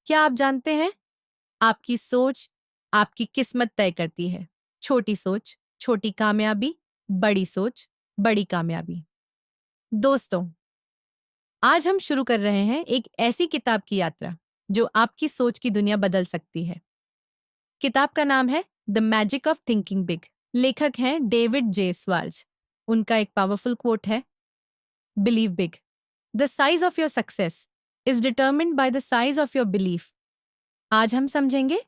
क्या आप जानते हैं, आपकी सोच आपकी किस्मत तय करती है। छोटी सोच, छोटी कामयाबी, बड़ी सोच, बड़ी कामयाबी। दोस्तों, आज हम शुरू कर रहे हैं एक ऐसी किताब की यात्रा जो आपकी सोच की दुनिया बदल सकती है। किताब का नाम है the magic of thinking big. लेखक हैं डेविड जे स्वार्ज। उनका एक पावरफुल कोट है, believe big. The size of your success is determined by the size of your belief. आज हम समझेंगे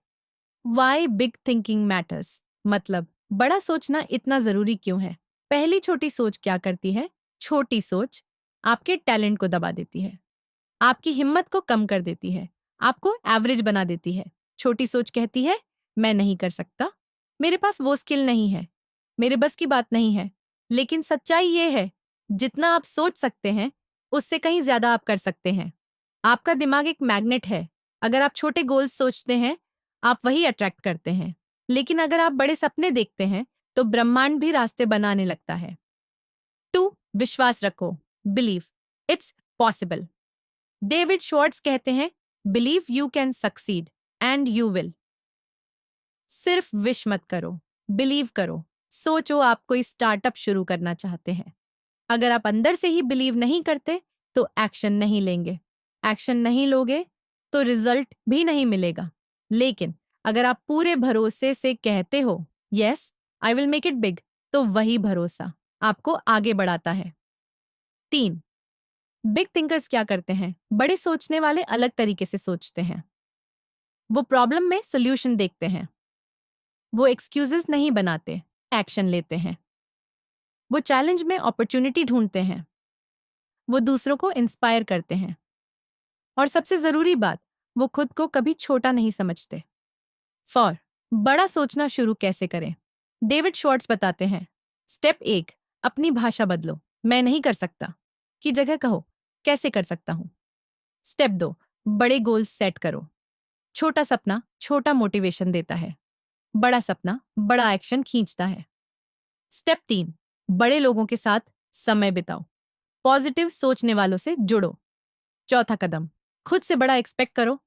वाई बिग थिंकिंग मैटर्स, मतलब बड़ा सोचना इतना जरूरी क्यों है। पहली छोटी सोच क्या करती है? छोटी सोच आपके टैलेंट को दबा देती है, आपकी हिम्मत को कम कर देती है, आपको एवरेज बना देती है। छोटी सोच कहती है, मैं नहीं कर सकता, मेरे पास वो स्किल नहीं है, मेरे बस की बात नहीं है। लेकिन सच्चाई ये है, जितना आप सोच सकते हैं उससे कहीं ज्यादा आप कर सकते हैं। आपका दिमाग एक मैग्नेट है। अगर आप छोटे गोल्स सोचते हैं, आप वही अट्रैक्ट करते हैं। लेकिन अगर आप बड़े सपने देखते हैं, तो ब्रह्मांड भी रास्ते बनाने लगता है। टू, विश्वास रखो, believe it's possible. David Schwartz कहते हैं, believe you can succeed and you will. सिर्फ विश मत करो, बिलीव करो। सोचो आप कोई स्टार्टअप शुरू करना चाहते हैं। अगर आप अंदर से ही बिलीव नहीं करते, तो एक्शन नहीं लेंगे। एक्शन नहीं लोगे, तो रिजल्ट भी नहीं मिलेगा। लेकिन अगर आप पूरे भरोसे से कहते हो, yes I will make it big, तो वही भरोसा आपको आगे बढ़ाता है। तीन, बिग थिंकर्स क्या करते हैं? बड़े सोचने वाले अलग तरीके से सोचते हैं। वो प्रॉब्लम में सोल्यूशन देखते हैं। वो एक्सक्यूजेस नहीं बनाते, एक्शन लेते हैं। वो चैलेंज में अपॉर्चुनिटी ढूंढते हैं। वो दूसरों को इंस्पायर करते हैं। और सबसे जरूरी बात, वो खुद को कभी छोटा नहीं समझते। फॉर बड़ा सोचना शुरू कैसे करें? डेविड श्वार्ट्ज बताते हैं, स्टेप 1, अपनी भाषा बदलो। मैं नहीं कर सकता की जगह कहो, कैसे कर सकता हूं। स्टेप 2, बड़े गोल्स सेट करो। छोटा सपना छोटा मोटिवेशन देता है, बड़ा सपना बड़ा एक्शन खींचता है। स्टेप 3, बड़े लोगों के साथ समय बिताओ। पॉजिटिव सोचने वालों से जुड़ो। चौथा कदम, खुद से बड़ा एक्सपेक्ट करो।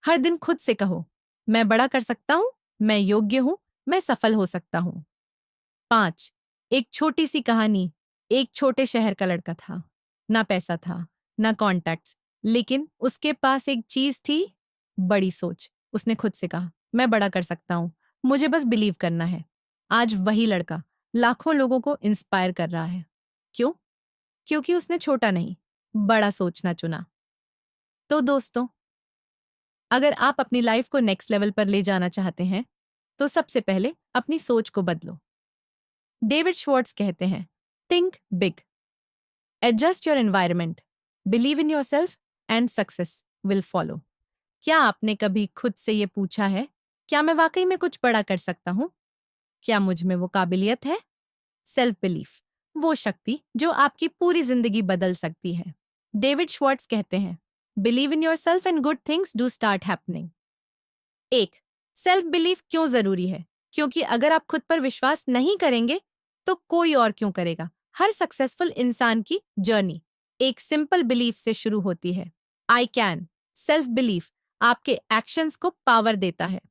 हर दिन खुद से कहो, मैं बड़ा कर सकता हूं, मैं योग्य हूं, मैं सफल हो सकता हूं। 5, एक छोटी सी कहानी। एक छोटे शहर का लड़का था, ना पैसा था, ना कॉन्टैक्ट्स, लेकिन उसके पास एक चीज थी, बड़ी सोच। उसने खुद से कहा, मैं बड़ा कर सकता हूं, मुझे बस बिलीव करना है। आज वही लड़का लाखों लोगों को इंस्पायर कर रहा है। क्यों? क्योंकि उसने छोटा नहीं, बड़ा सोचना चुना। तो दोस्तों, अगर आप अपनी लाइफ को नेक्स्ट लेवल पर ले जाना चाहते हैं, तो सबसे पहले अपनी सोच को बदलो। डेविड श्वार्ट्ज कहते हैं, think big, adjust your environment, believe in yourself and success will follow. क्या आपने कभी खुद से ये पूछा है, क्या मैं वाकई में कुछ बड़ा कर सकता हूं? क्या मुझ में वो काबिलियत है? सेल्फ बिलीफ, वो शक्ति जो आपकी पूरी जिंदगी बदल सकती है। डेविड श्वार्ट्ज कहते हैं, believe in yourself and good things do start happening. एक, सेल्फ बिलीफ क्यों जरूरी है? क्योंकि अगर आप खुद पर विश्वास नहीं करेंगे, तो कोई और क्यों करेगा? हर सक्सेसफुल इंसान की जर्नी एक सिंपल बिलीफ से शुरू होती है, आई कैन। सेल्फ बिलीफ आपके एक्शंस को पावर देता है,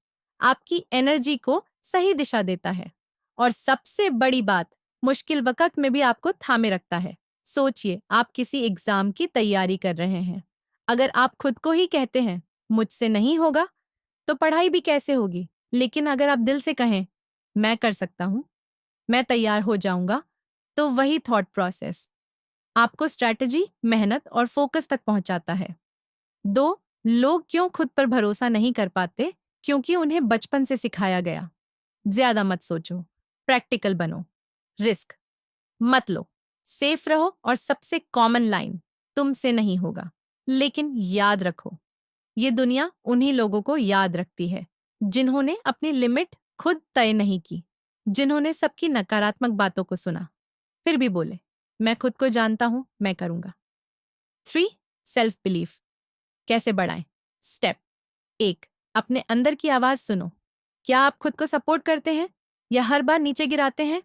आपकी एनर्जी को सही दिशा देता है, और सबसे बड़ी बात, मुश्किल वक्त में भी आपको थामे रखता है। सोचिए, आप किसी एग्जाम की तैयारी कर रहे हैं। अगर आप खुद को ही कहते हैं, मुझसे नहीं होगा, तो पढ़ाई भी कैसे होगी? लेकिन अगर आप दिल से कहें, मैं कर सकता हूं, मैं तैयार हो जाऊंगा, तो वही थॉट प्रोसेस आपको स्ट्रैटेजी, मेहनत और फोकस तक पहुंचाता है। दो, लोग क्यों खुद पर भरोसा नहीं कर पाते? क्योंकि उन्हें बचपन से सिखाया गया, ज्यादा मत सोचो, प्रैक्टिकल बनो, रिस्क मत लो, सेफ रहो, और सबसे कॉमन लाइन, तुमसे नहीं होगा। लेकिन याद रखो, ये दुनिया उन्हीं लोगों को याद रखती है जिन्होंने अपनी लिमिट खुद तय नहीं की, जिन्होंने सबकी नकारात्मक बातों को सुना, फिर भी बोले, मैं खुद को जानता हूं, मैं करूंगा। 3, सेल्फ बिलीफ कैसे बढ़ाएं? स्टेप 1, अपने अंदर की आवाज सुनो। क्या आप खुद को सपोर्ट करते हैं या हर बार नीचे गिराते हैं?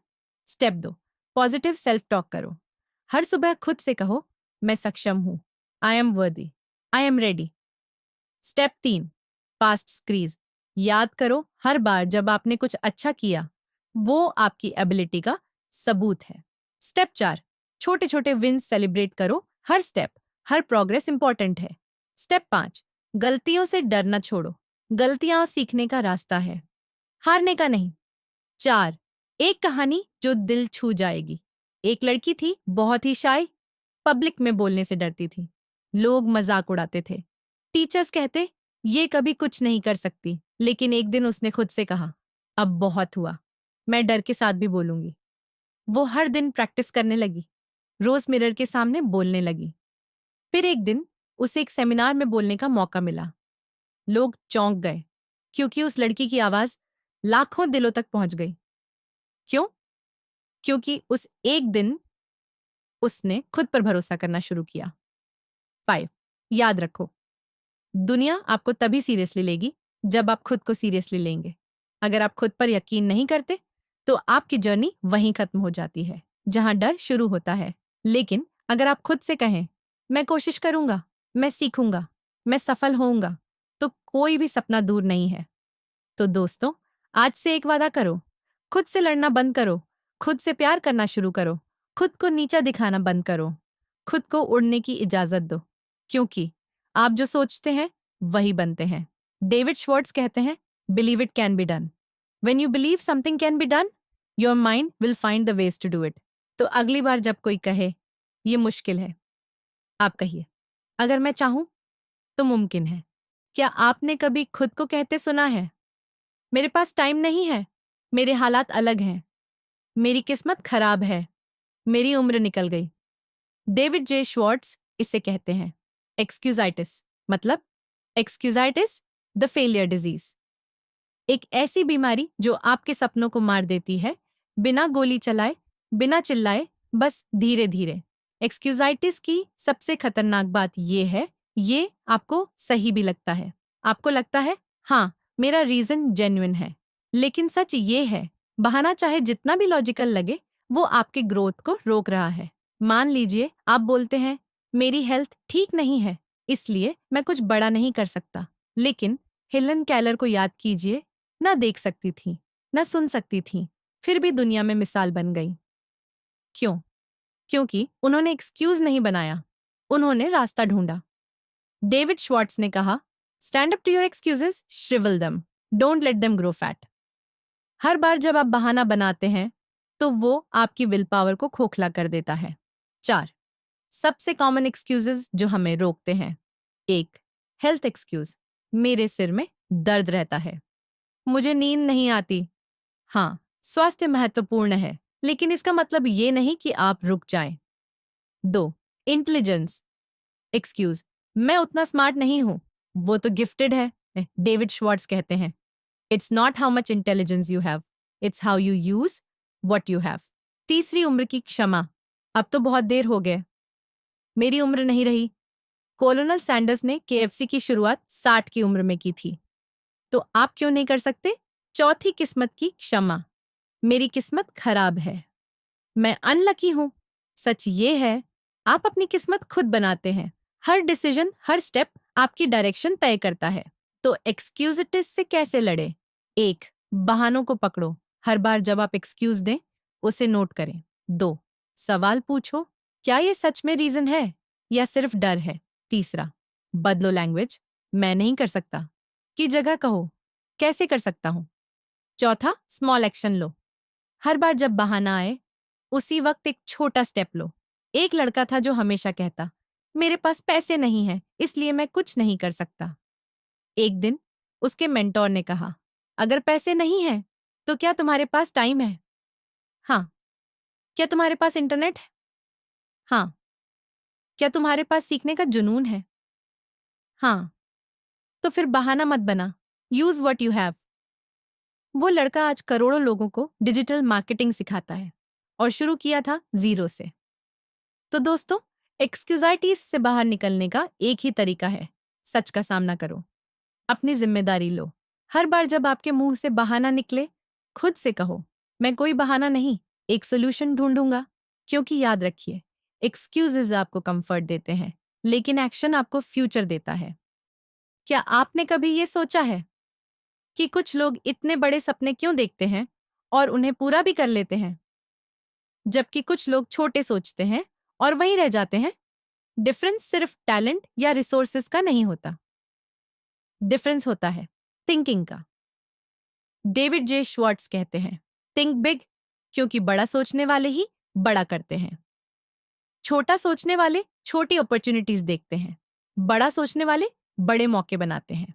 स्टेप 2, पॉजिटिव सेल्फ टॉक करो। हर सुबह खुद से कहो, मैं सक्षम हूं, आई एम वर्दी, I am ready. Step 3, past squeeze. याद करो, हर बार जब आपने कुछ अच्छा किया, वो आपकी एबिलिटी का सबूत है। स्टेप 4, छोटे छोटे विन्स सेलिब्रेट करो। हर स्टेप, हर प्रोग्रेस इंपॉर्टेंट है। स्टेप 5, गलतियों से डरना छोड़ो। गलतियां सीखने का रास्ता है, हारने का नहीं। 4, एक कहानी जो दिल छू जाएगी। एक लड़की थी, बहुत ही शाय, पब्लिक में बोलने से डरती थी। लोग मजाक उड़ाते थे, टीचर्स कहते ये कभी कुछ नहीं कर सकती। लेकिन एक दिन उसने खुद से कहा, अब बहुत हुआ, मैं डर के साथ भी बोलूंगी। वो हर दिन प्रैक्टिस करने लगी, रोज मिरर के सामने बोलने लगी। फिर एक दिन उसे एक सेमिनार में बोलने का मौका मिला। लोग चौंक गए, क्योंकि उस लड़की की आवाज लाखों दिलों तक पहुंच गई। क्यों? क्योंकि उस एक दिन उसने खुद पर भरोसा करना शुरू किया। 5, याद रखो, दुनिया आपको तभी सीरियसली लेगी जब आप खुद को सीरियसली लेंगे। अगर आप खुद पर यकीन नहीं करते, तो आपकी जर्नी वहीं खत्म हो जाती है जहां डर शुरू होता है। लेकिन अगर आप खुद से कहें, मैं कोशिश करूंगा, मैं सीखूंगा, मैं सफल होऊंगा, तो कोई भी सपना दूर नहीं है। तो दोस्तों, आज से एक वादा करो, खुद से लड़ना बंद करो, खुद से प्यार करना शुरू करो, खुद को नीचा दिखाना बंद करो, खुद को उड़ने की इजाजत दो, क्योंकि आप जो सोचते हैं वही बनते हैं। डेविड श्वार्ट्ज कहते हैं, believe it can be done. When you believe something can be done, your mind will find the ways to do it. तो अगली बार जब कोई कहे ये मुश्किल है, आप कहिए, अगर मैं चाहूं तो मुमकिन है। क्या आपने कभी खुद को कहते सुना है, मेरे पास टाइम नहीं है, मेरे हालात अलग हैं, मेरी किस्मत खराब है, मेरी उम्र निकल गई? डेविड जे श्वार्ट्ज इसे कहते हैं एक्सक्यूजाइटिस। मतलब एक्सक्यूजाइटिस, द फेलियर डिजीज। एक ऐसी बीमारी जो आपके सपनों को मार देती है, बिना गोली चलाए, बिना चिल्लाए, बस धीरे धीरे। एक्सक्यूजाइटिस की सबसे खतरनाक बात यह है, ये आपको सही भी लगता है। आपको लगता है, हाँ, मेरा रीजन जेन्युइन है। लेकिन सच ये है, बहाना चाहे जितना भी लॉजिकल लगे, वो आपके ग्रोथ को रोक रहा है। मान लीजिए आप बोलते हैं, मेरी हेल्थ ठीक नहीं है, इसलिए मैं कुछ बड़ा नहीं कर सकता। लेकिन हेलन केलर को याद कीजिए, ना देख सकती थी, ना सुन सकती थी, फिर भी दुनिया में मिसाल बन गई। क्यों? क्योंकि उन्होंने एक्सक्यूज नहीं बनाया, उन्होंने रास्ता ढूंढा। डेविड श्वार्ट्ज ने कहा, stand up to your excuses, shrivel them, don't let them grow fat. हर बार जब आप बहाना बनाते हैं, तो वो आपकी विल पावर को खोखला कर देता है। 4, सबसे कॉमन एक्सक्यूजेस जो हमें रोकते हैं। 1, हेल्थ एक्सक्यूज, मेरे सिर में दर्द रहता है, मुझे नींद नहीं आती। हाँ, स्वास्थ्य महत्वपूर्ण है, लेकिन इसका मतलब ये नहीं कि आप रुक जाएं। 2, इंटेलिजेंस एक्सक्यूज, मैं उतना स्मार्ट नहीं हूं, वो तो गिफ्टेड है। डेविड श्वार्ट्ज कहते हैं, it's not how much intelligence you have, it's how you use what you have. तीसरी, उम्र की क्षमा, अब तो बहुत देर हो गए, मेरी उम्र नहीं रही। कोलोनल सैंडर्स ने केएफसी की शुरुआत 60 की उम्र में की थी, तो आप क्यों नहीं कर सकते? चौथी, किस्मत की क्षमा, मेरी किस्मत खराब है, मैं अनलकी हूं। सच ये है, आप अपनी किस्मत खुद बनाते हैं। हर डिसीजन, हर स्टेप आपकी डायरेक्शन तय करता है। तो एक्सक्यूजिटिस से कैसे लड़े? 1, बहानों को पकड़ो, हर बार जब आप एक्सक्यूज दें, उसे नोट करें। 2, सवाल पूछो, क्या ये सच में रीजन है या सिर्फ डर है? तीसरा, बदलो लैंग्वेज, मैं नहीं कर सकता की जगह कहो, कैसे कर सकता हूं? चौथा, स्मॉल एक्शन लो, हर बार जब बहाना आए, उसी वक्त एक छोटा स्टेप लो। एक लड़का था जो हमेशा कहता, मेरे पास पैसे नहीं हैं, इसलिए मैं कुछ नहीं कर सकता। एक दिन उसके मेंटोर ने कहा, अगर पैसे नहीं हैं, तो क्या तुम्हारे पास टाइम है? हाँ। क्या तुम्हारे पास इंटरनेट है? हाँ। क्या तुम्हारे पास सीखने का जुनून है? हाँ। तो फिर बहाना मत बना, यूज व्हाट यू हैव। वो लड़का आज करोड़ों लोगों को डिजिटल मार्केटिंग सिखाता है, और शुरू किया था जीरो से। तो दोस्तों, एक्सक्यूजाइटीज से बाहर निकलने का एक ही तरीका है, सच का सामना करो, अपनी जिम्मेदारी लो। हर बार जब आपके मुंह से बहाना निकले, खुद से कहो, मैं कोई बहाना नहीं, एक सोल्यूशन ढूंढूंगा। क्योंकि याद रखिए, एक्सक्यूजेज आपको कंफर्ट देते हैं, लेकिन एक्शन आपको फ्यूचर देता है। क्या आपने कभी ये सोचा है कि कुछ लोग इतने बड़े सपने क्यों देखते हैं और उन्हें पूरा भी कर लेते हैं, जबकि कुछ लोग छोटे सोचते हैं और वहीं रह जाते हैं? डिफरेंस सिर्फ टैलेंट या रिसोर्सेज का नहीं होता, डिफरेंस होता है थिंकिंग का। डेविड जे श्वार्ट्ज कहते हैं, थिंक बिग, क्योंकि बड़ा सोचने वाले ही बड़ा करते हैं। छोटा सोचने वाले छोटी अपॉर्चुनिटीज देखते हैं, बड़ा सोचने वाले बड़े मौके बनाते हैं।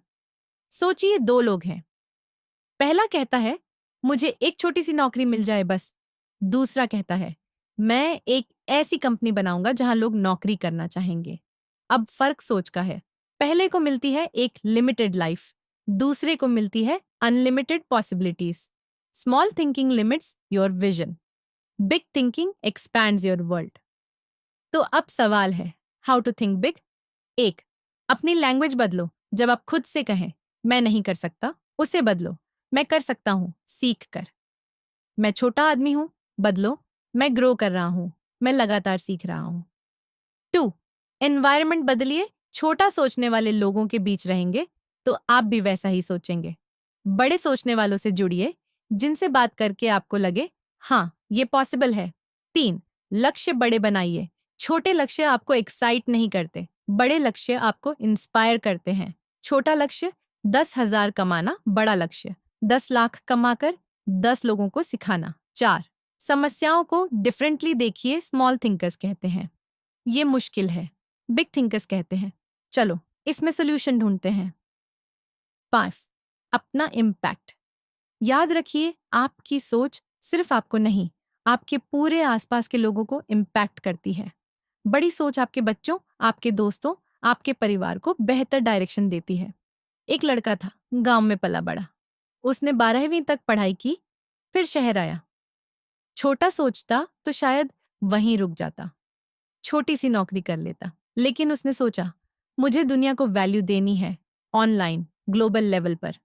सोचिए, दो लोग हैं। पहला कहता है, मुझे एक छोटी सी नौकरी मिल जाए बस। दूसरा कहता है, मैं एक ऐसी कंपनी बनाऊंगा जहां लोग नौकरी करना चाहेंगे। अब फर्क सोच का है। पहले को मिलती है एक लिमिटेड लाइफ, दूसरे को मिलती है unlimited possibilities. Small thinking limits your vision, big thinking expands your world. तो अब सवाल है, हाउ टू थिंक बिग। एक, अपनी लैंग्वेज बदलो। जब आप खुद से कहें मैं नहीं कर सकता, उसे बदलो, मैं कर सकता हूं सीख कर। मैं छोटा आदमी हूं, बदलो, मैं ग्रो कर रहा हूं, मैं लगातार सीख रहा हूं। टू, एनवायरनमेंट बदलिए। छोटा सोचने वाले लोगों के बीच रहेंगे तो आप भी वैसा ही सोचेंगे। बड़े सोचने वालों से जुड़िए, जिनसे बात करके आपको लगे हाँ ये पॉसिबल है। तीन, लक्ष्य बड़े बनाइए। छोटे लक्ष्य आपको एक्साइट नहीं करते, बड़े लक्ष्य आपको इंस्पायर करते हैं। छोटा लक्ष्य 10,000 कमाना, बड़ा लक्ष्य 10 लाख कमाकर 10 लोगों को सिखाना। चार, समस्याओं को डिफरेंटली देखिए, स्मॉल थिंकर्स कहते हैं ये मुश्किल है, बिग थिंकर्स कहते हैं चलो इसमें सोल्यूशन ढूंढते हैं। 5, अपना इम्पैक्ट। याद रखिए, आपकी सोच सिर्फ आपको नहीं, आपके पूरे आसपास के लोगों को इम्पैक्ट करती है। बड़ी सोच आपके बच्चों, आपके दोस्तों, आपके परिवार को बेहतर डायरेक्शन देती है। एक लड़का था, गांव में पला बड़ा। उसने 12वीं तक पढ़ाई की, फिर शहर आया। छोटा सोचता तो शायद वहीं रुक जाता, छोटी सी नौकरी कर लेता। लेकिन उसने सोचा, मुझे दुनिया को वैल्यू देनी है, ऑनलाइन, ग्लोबल लेवल पर।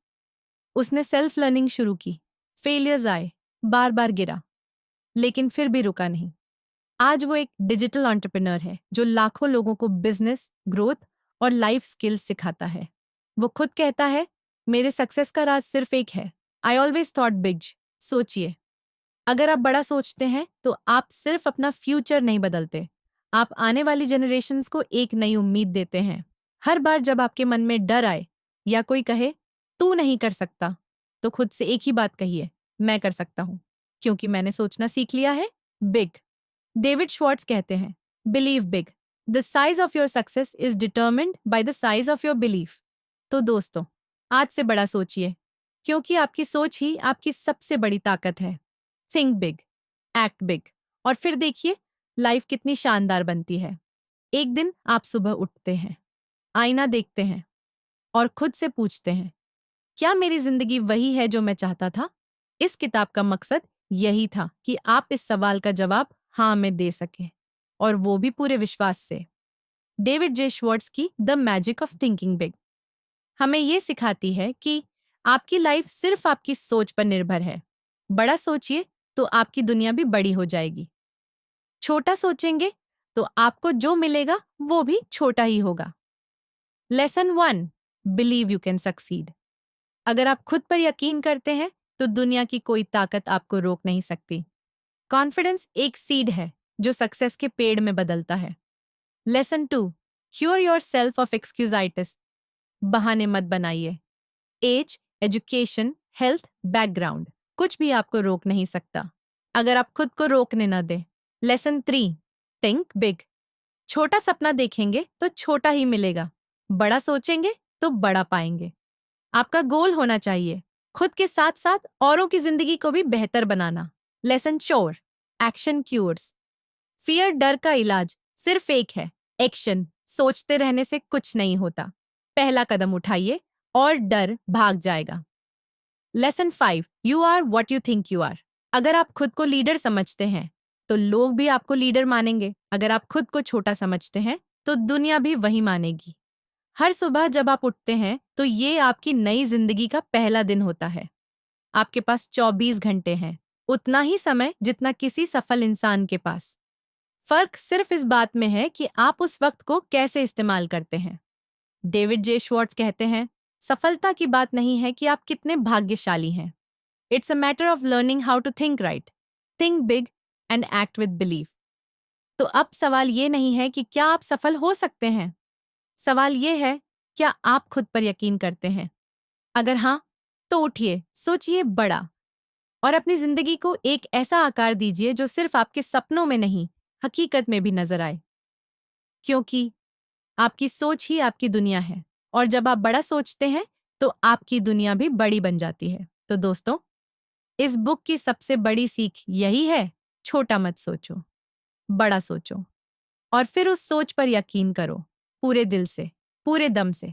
उसने सेल्फ लर्निंग शुरू की। फेलियर्स आए, बार बार गिरा, लेकिन फिर भी रुका नहीं। आज वो एक डिजिटल एंटरप्रेन्योर है जो लाखों लोगों को बिजनेस, ग्रोथ और लाइफ स्किल्स सिखाता है। वो खुद कहता है, मेरे सक्सेस का राज सिर्फ एक है, आई ऑलवेज थॉट बिग। सोचिए, अगर आप बड़ा सोचते हैं तो आप सिर्फ अपना फ्यूचर नहीं बदलते, आप आने वाली जनरेशन्स को एक नई उम्मीद देते हैं। हर बार जब आपके मन में डर आए या कोई कहे तू नहीं कर सकता, तो खुद से एक ही बात कहिए, मैं कर सकता हूं, क्योंकि मैंने सोचना सीख लिया है बिग। डेविड श्वार्ट्ज कहते हैं, believe big, the size of your success is determined by the size of your belief. तो दोस्तों, आज से बड़ा सोचिए, क्योंकि आपकी सोच ही आपकी सबसे बड़ी ताकत है। थिंक बिग, एक्ट बिग, और फिर देखिए लाइफ कितनी शानदार बनती है। एक दिन आप सुबह उठते हैं, आईना देखते हैं और खुद से पूछते हैं, क्या मेरी जिंदगी वही है जो मैं चाहता था? इस किताब का मकसद यही था कि आप इस सवाल का जवाब हाँ में दे सकें, और वो भी पूरे विश्वास से। डेविड जे श्वार्ट्ज की the magic of thinking big हमें ये सिखाती है कि आपकी लाइफ सिर्फ आपकी सोच पर निर्भर है। बड़ा सोचिए तो आपकी दुनिया भी बड़ी हो जाएगी। छोटा सोचेंगे तो आपको जो मिलेगा वो भी छोटा ही होगा। Lesson 1, believe you can succeed. अगर आप खुद पर यकीन करते हैं तो दुनिया की कोई ताकत आपको रोक नहीं सकती। कॉन्फिडेंस एक सीड है जो सक्सेस के पेड़ में बदलता है। Lesson 2, cure yourself of excusitis. बहाने मत बनाइए। एज, एजुकेशन, हेल्थ, बैकग्राउंड, कुछ भी आपको रोक नहीं सकता अगर आप खुद को रोकने न दें। Lesson 3, think big. छोटा सपना देखेंगे तो छोटा ही मिलेगा, बड़ा सोचेंगे तो बड़ा पाएंगे। आपका गोल होना चाहिए खुद के साथ साथ औरों की जिंदगी को भी बेहतर बनाना। Lesson 4, action cures. फियर, डर का इलाज सिर्फ एक है, एक्शन। सोचते रहने से कुछ नहीं होता, पहला कदम उठाइए और डर भाग जाएगा। Lesson 5, you are what you think you are. अगर आप खुद को लीडर समझते हैं तो लोग भी आपको लीडर मानेंगे। अगर आप खुद को छोटा समझते हैं तो दुनिया भी वही मानेगी। हर सुबह जब आप उठते हैं तो ये आपकी नई जिंदगी का पहला दिन होता है। आपके पास 24 घंटे हैं, उतना ही समय जितना किसी सफल इंसान के पास। फर्क सिर्फ इस बात में है कि आप उस वक्त को कैसे इस्तेमाल करते हैं। डेविड जे श्वार्ट्ज कहते हैं, सफलता की बात नहीं है कि आप कितने भाग्यशाली हैं। It's a matter of learning how to think right, think big and act with belief. तो अब सवाल ये नहीं है कि क्या आप सफल हो सकते हैं, सवाल ये है, क्या आप खुद पर यकीन करते हैं? अगर हाँ, तो उठिए, सोचिए बड़ा और अपनी जिंदगी को एक ऐसा आकार दीजिए जो सिर्फ आपके सपनों में नहीं, हकीकत में भी नजर आए। क्योंकि आपकी सोच ही आपकी दुनिया है और जब आप बड़ा सोचते हैं तो आपकी दुनिया भी बड़ी बन जाती है। तो दोस्तों, इस बुक की सबसे बड़ी सीख यही है, छोटा मत सोचो, बड़ा सोचो और फिर उस सोच पर यकीन करो, पूरे दिल से, पूरे दम से।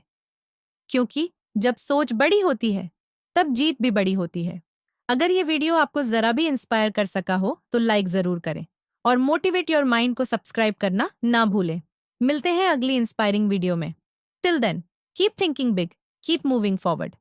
क्योंकि जब सोच बड़ी होती है, तब जीत भी बड़ी होती है। अगर ये वीडियो आपको जरा भी इंस्पायर कर सका हो तो लाइक जरूर करें और मोटिवेट योर माइंड को सब्सक्राइब करना ना भूलें। मिलते हैं अगली इंस्पायरिंग वीडियो में। Till then, keep thinking big, keep moving forward.